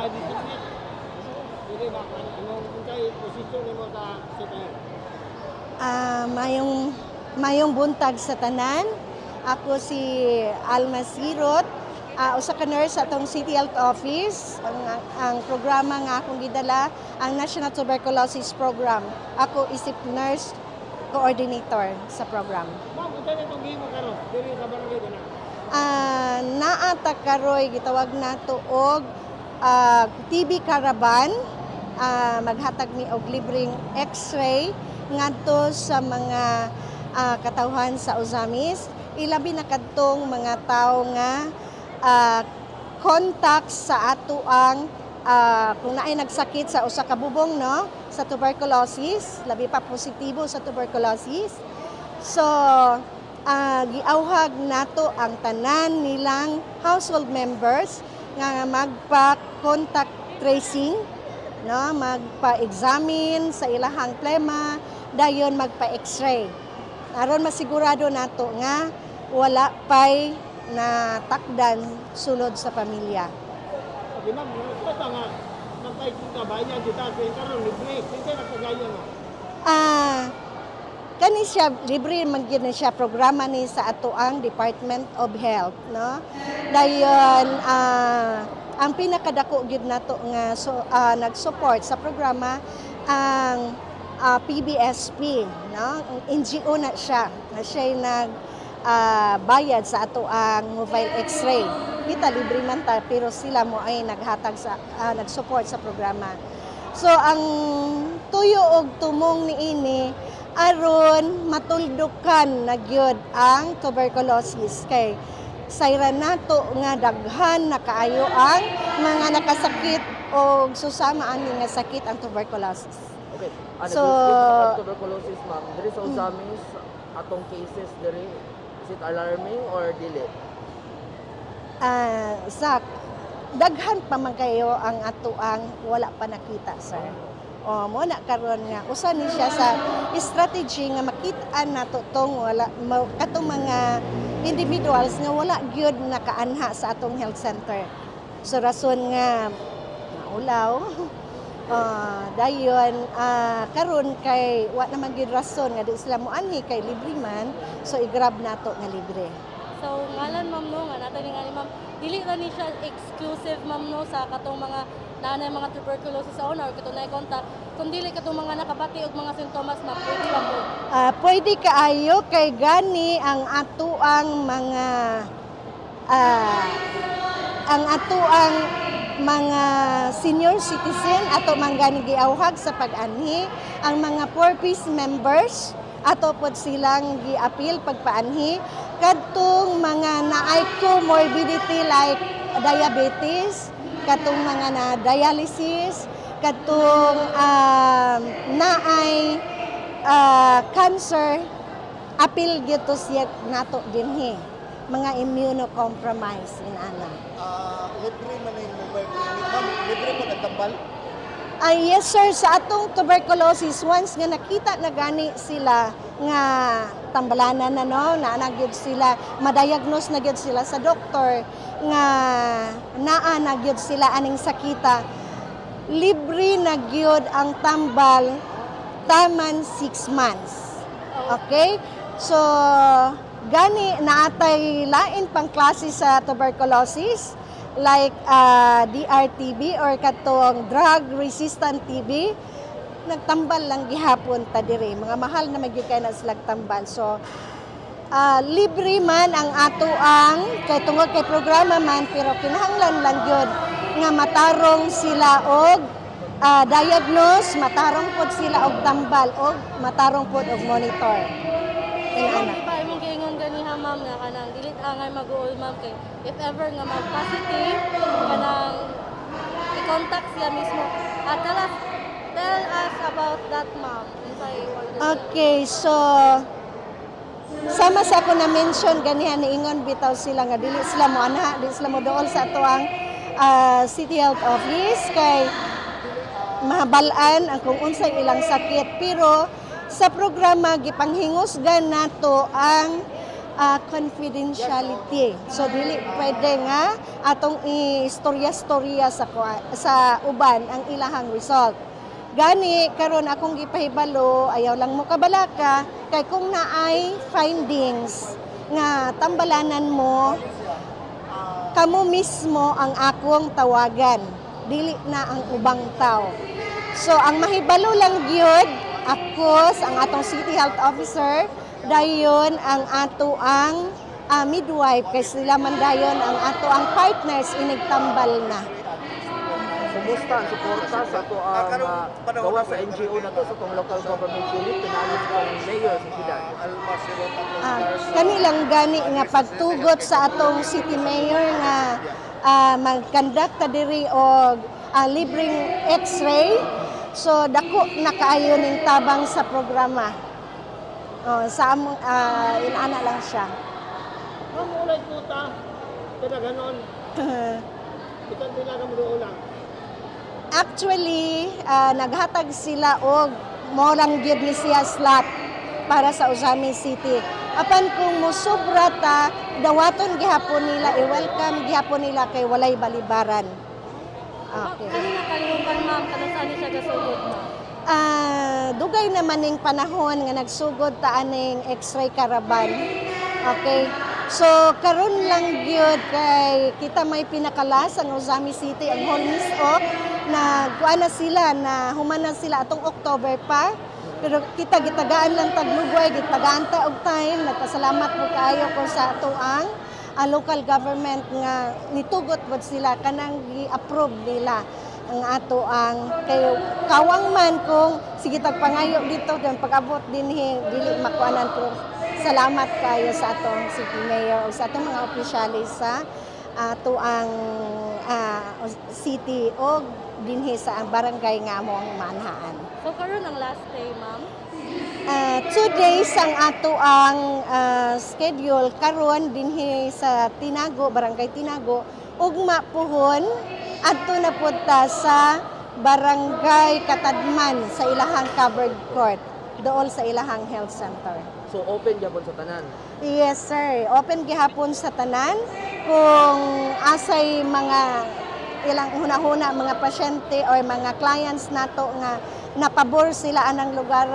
disiplin. Dili ba anong unsay posisyon nimo sa CTL? Mayong buntag sa tanan. Ako si Alma Sirot, usa ka nurse sa atong City Health Office. Ang programa nga akong gidala, ang National Tuberculosis Program. Ako isip nurse coordinator sa program. Ma'am, unsa na itong gihimo karon diri sa barangay dinha? Naata karoy gitawag nato og TB Caravan. Maghatag mi og libreng X-ray ngadto sa mga katawhan sa Ozamis. Ilabi na kadtong mga tao nga contact sa ato ang kung naay nagsakit sa usa ka bubong, no, sa tuberculosis, labi pa positibo sa tuberculosis. So giawhag nato ang tanan nilang household members nga magpa-contact tracing, no, magpa-examine sa ilahang plema, dayon magpa-X-ray. Aron masigurado nato nga wala pay na takdan sulod sa pamilya. Okay, ma'am, basta nga nagkay-kabayan kita kay karon libre, kinsa nagpagayon mo? Kani siya libre man gyud siya programa ni sa ato ang Department of Health, no. Dayon ang pinakadako gyud nato nga nag-support sa programa ang PBSP, no? NGO na siya, na siya nag bayad sa ato ang mobile X-ray. Kita libre man ta pero sila mo ay naghatag sa nag-support sa programa. So ang tuyo og tumong niini aron matuldukan na gyud ang tuberculosis kay sayran nato nga daghan na kaayo ang mga nakasakit og susama ani nga sakit ang tuberculosis. Okay. So Tuberculosis, ma'am, diri sa Ozamis atong cases diri, is it alarming or dili? Zach, daghan pa man kayo ang ato ang wala pa nakita, sir. O mo na karon nga usa ni siya sa strategy nga makit-an nato tong wala katong mga individuals nga wala gyud nakaanha sa atong health center. So rason nga maulaw. Dayon karon kay wa naman gyud rason nga di sila moanhi kay libre man, so i-grab nato nga libre. So ngalan ma'am no nga nato ni ma'am dili ra ni siya exclusive ma'am no sa katong mga nanay mga tuberculosis sa una or katong nay contact kun dili katong mga nakabati og mga sintomas na pwede lang po. Pwede kaayo kay gani ang ato ang mga mga senior citizen ato manggani giawhag sa pag-anhi, ang mga 4-piece members ato pod silang giapil pagpaanhi kadtong mga naay comorbidity like diabetes, katong mga na dialysis, katong naay cancer, apil gyud siya nato dinhi mga immunocompromised inana. Libre man yung mobile clinic, ma'am, libre mo nagtambal? Yes sir, sa atong tuberculosis, once nga nakita na gani sila nga tambalanan na no, na nagyud sila, madiagnose na gyud sila sa doktor nga naa na gyud sila aning sakita, libre na gyud ang tambal taman 6 months. Okay? So gani naatay lain pang klase sa tuberculosis like DRTB or katong drug-resistant TB, nagtambal lang gihapon ta diri. Mga mahal na magyud kay na sila tambal. So libre man ang ato ang kay tungod kay programa man pero kinahanglan lang gyud nga matarong sila og diagnose, matarong pod sila og tambal og matarong pod og monitor. Ano ba imong giingon ganiha ma'am nga kanang dilit angay mag-uol ma'am kay if ever nga mag-positive kanang i-contact siya mismo. Tell us about that ma'am. Okay, so sama sa ako na mention ganiha niingon bitaw sila nga dili sila mo ana, dili sila mo dool sa ato ang City Health Office kay mahabalan ang kung unsay ilang sakit pero sa programa gipanghingusgan nato ang confidentiality. So dili pwede nga atong istorya-storya sa uban ang ilahang result. Gani karon akong gipahibalo, ayaw lang mo kabalaka kay kung naay findings nga tambalanan mo, kamo mismo ang akong tawagan, dili na ang ubang tao. So ang mahibalo lang gyud ako ang atong city health officer, dayon ang ato ang midwife kay sila man dayon ang ato ang partners inigtambal na. Kumusta ang suporta sa ito ang gawa sa NGO na to sa itong local government unit pinaalis ng mayor sa siyudad? Kami lang gani nga pagtugot sa atong city mayor nga mag-conduct ta diri og libreng x-ray. So dako na kaayo ning tabang sa programa. Sa among inana lang siya. Ma'am, ulay tuta. Kaya ganon. Ito nila ka mo lang. Actually, naghatag sila og morang gyud ni siya slot para sa Ozami City. Apan kung mosobra ta, dawaton gihapon nila, i-welcome gihapon nila kay walay balibaran. Okay. Kanina kalihukan ma'am, kano saan siya gasugod mo? Dugay naman ning panahon nga nagsugod ta aning X-ray caravan. Okay. So karon lang gyud kay kita may pinakalas ang Ozami City ang Holmes Oak na kuan na sila na human na sila atong October pa. Pero kita gitagaan lang taglugway, gitagaan ta og time. Nagpasalamat po kaayo ko sa atoang local government nga nitugot pod sila kanang gi-approve nila ang ato ang kayo kawang man kung sige tagpangayo dito dan pag-abot dinhi dili makuanan ko. Salamat kayo sa atong city mayor o sa atong mga opisyalis sa ato ang city o dinhi sa barangay nga among manhaan. So karon ang last day ma'am? 2 days ang ato ang schedule karon dinhi sa Tinago, barangay Tinago, ugma puhon adto na punta sa barangay Katadman sa ilahang covered court dool sa ilahang health center. So open gyapon sa tanan? Yes sir, open gihapon sa tanan kung asay mga ilang hunahuna mga pasyente or mga clients nato nga napabor sila anang lugar,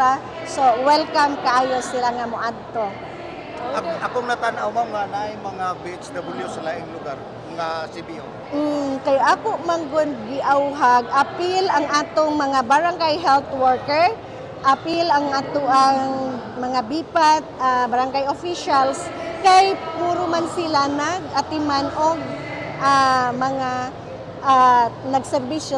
so welcome kaayo sila nga moadto. Akong natanaw mo nga naay mga BHW sa laing lugar nga CBO. Kay ako manggod giawhag apil ang atong mga barangay health worker, apil ang ato ang mga bipat, barangay officials kay puro man sila nag-atiman og mga nagserbisyo